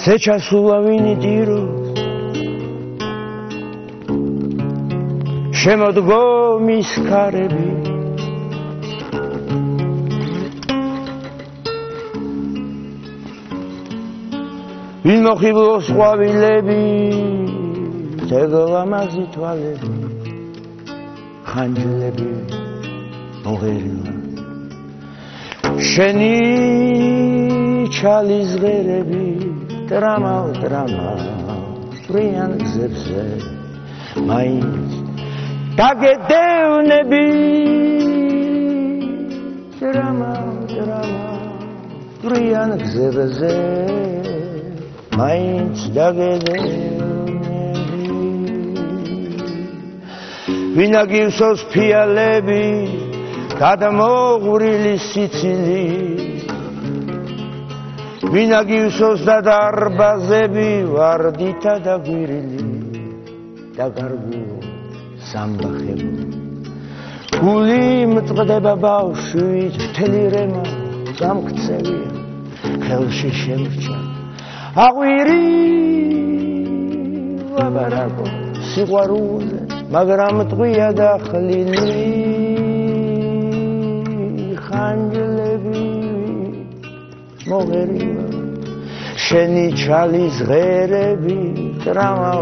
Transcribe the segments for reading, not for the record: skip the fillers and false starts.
შეჩასულავინი დირო შემოდგომის ქარები ვინ მოხიბლოს ყვავილები ზეგლამაზი თვალები ხანჯლები მოღერილა შენი ჩალის ღერები დრამა ტრიან გზებზე მაინც დაგედევნები დრამა ტრიან გზებზე მაინც დაგედევნები ვინა გივსოს ფიალები გადმოღვრილი სიცილი ვინა გივსოს და დარბაზები ვარდითა და გვირილი დაგარგულო სამბახებო გული მწყდება ბავშვით მთელი რემა გამქცევია ხელში შემრჩა აღვირი ვაბარაკო სიყვარულზე მაგრამ ტყვია და ხლინი ხანჯლები მოღერილა შენი ჩალის ღერები ტრამა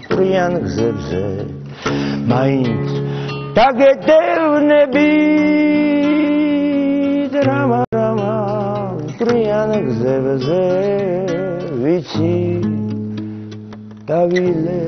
ტრიან გზებზე მაინც დაგედევნები დრამა ტრიან გზებზე ვიცი დავილე